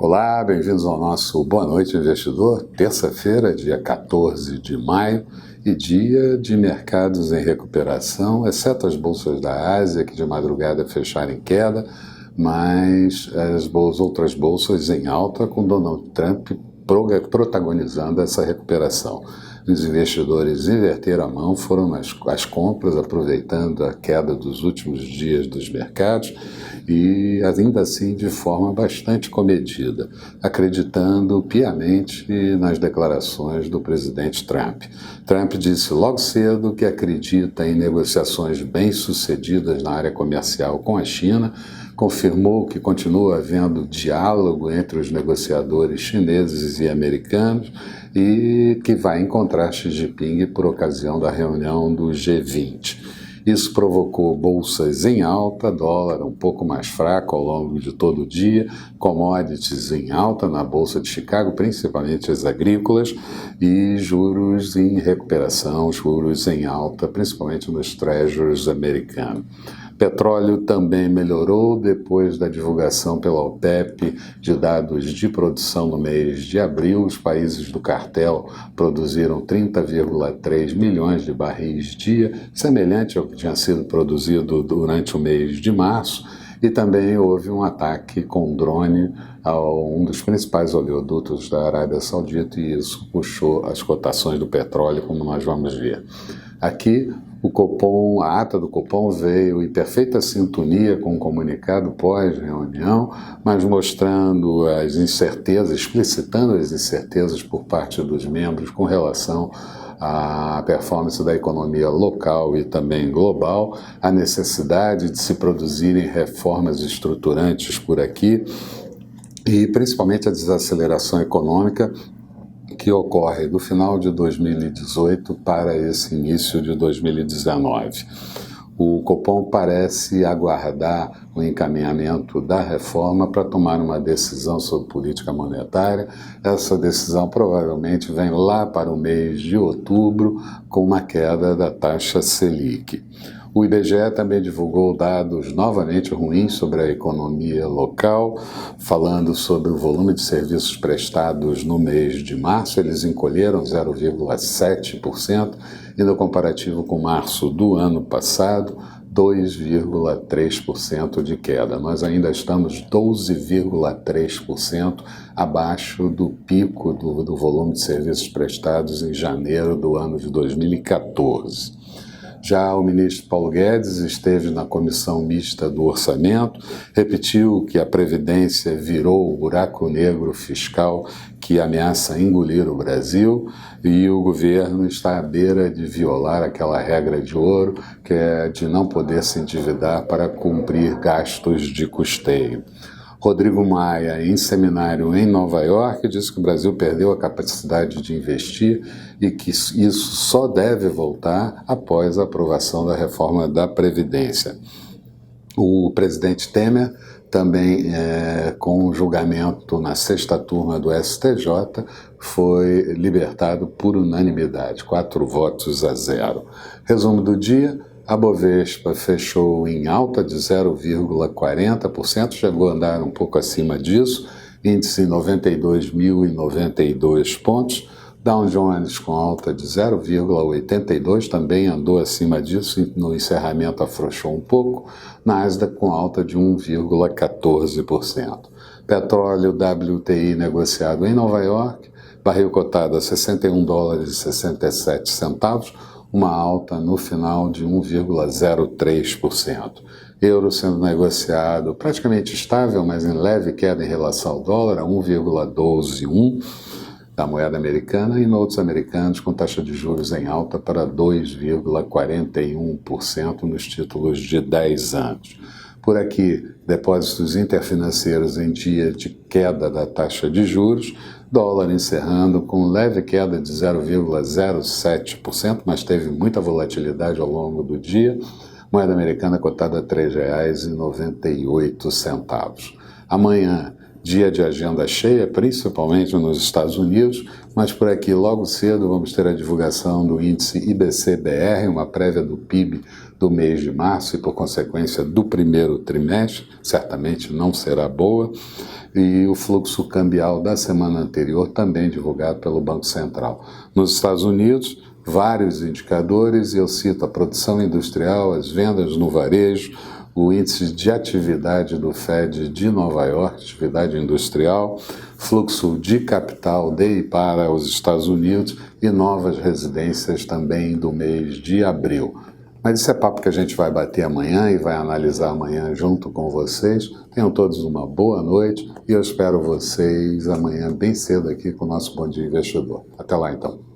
Olá, bem-vindos ao nosso Boa Noite Investidor, terça-feira, dia 14 de maio, e dia de mercados em recuperação, exceto as bolsas da Ásia, que de madrugada fecharam em queda, mas as outras bolsas em alta, com Donald Trump protagonizando essa recuperação. Os investidores inverteram a mão, foram às compras, aproveitando a queda dos últimos dias dos mercados e, ainda assim, de forma bastante comedida, acreditando piamente nas declarações do presidente Trump. Trump disse logo cedo que acredita em negociações bem-sucedidas na área comercial com a China, confirmou que continua havendo diálogo entre os negociadores chineses e americanos e que vai encontrar Xi Jinping por ocasião da reunião do G20. Isso provocou bolsas em alta, dólar um pouco mais fraco ao longo de todo o dia, commodities em alta na Bolsa de Chicago, principalmente as agrícolas, e juros em recuperação, juros em alta, principalmente nos treasuries americanos. Petróleo também melhorou depois da divulgação pela OPEP de dados de produção no mês de abril. Os países do cartel produziram 30,3 milhões de barris dia, semelhante ao que tinha sido produzido durante o mês de março. E também houve um ataque com drone a um dos principais oleodutos da Arábia Saudita, e isso puxou as cotações do petróleo, como nós vamos ver. Aqui, o Copom, a ata do Copom veio em perfeita sintonia com o comunicado pós-reunião, mas mostrando as incertezas, explicitando as incertezas por parte dos membros com relação à performance da economia local e também global, a necessidade de se produzirem reformas estruturantes por aqui e principalmente a desaceleração econômica que ocorre do final de 2018 para esse início de 2019. O Copom parece aguardar o encaminhamento da reforma para tomar uma decisão sobre política monetária. Essa decisão provavelmente vem lá para o mês de outubro, com uma queda da taxa Selic. O IBGE também divulgou dados novamente ruins sobre a economia local, falando sobre o volume de serviços prestados no mês de março. Eles encolheram 0,7% e no comparativo com março do ano passado, 2,3% de queda. Nós ainda estamos 12,3% abaixo do pico do volume de serviços prestados em janeiro do ano de 2014. Já o ministro Paulo Guedes esteve na comissão mista do orçamento, repetiu que a Previdência virou o buraco negro fiscal que ameaça engolir o Brasil e o governo está à beira de violar aquela regra de ouro, que é de não poder se endividar para cumprir gastos de custeio. Rodrigo Maia, em seminário em Nova York, disse que o Brasil perdeu a capacidade de investir e que isso só deve voltar após a aprovação da reforma da Previdência. O presidente Temer, também com o julgamento na sexta turma do STJ, foi libertado por unanimidade, 4-0. Resumo do dia. A Bovespa fechou em alta de 0,40%, chegou a andar um pouco acima disso, índice 92.092 pontos. Dow Jones com alta de 0,82%, também andou acima disso e no encerramento afrouxou um pouco. Nasdaq com alta de 1,14%. Petróleo WTI negociado em Nova York, barril cotado a $61,67, uma alta no final de 1,03%. Euro sendo negociado praticamente estável, mas em leve queda em relação ao dólar, a 1,121 da moeda americana, e notos americanos com taxa de juros em alta para 2,41% nos títulos de 10 anos. Por aqui, depósitos interfinanceiros em dia de queda da taxa de juros, dólar encerrando com leve queda de 0,07%, mas teve muita volatilidade ao longo do dia. Moeda americana cotada a R$ 3,98. Amanhã, dia de agenda cheia, principalmente nos Estados Unidos, Mas por aqui, logo cedo, vamos ter a divulgação do índice IBC-BR, uma prévia do PIB do mês de março e, por consequência, do primeiro trimestre, certamente não será boa, e o fluxo cambial da semana anterior, também divulgado pelo Banco Central. Nos Estados Unidos, vários indicadores, e eu cito a produção industrial, as vendas no varejo, o índice de atividade do Fed de Nova York, atividade industrial, fluxo de capital de e para os Estados Unidos e novas residências também do mês de abril. Mas isso é papo que a gente vai bater amanhã e vai analisar amanhã junto com vocês. Tenham todos uma boa noite e eu espero vocês amanhã bem cedo aqui com o nosso Bom Dia Investidor. Até lá então.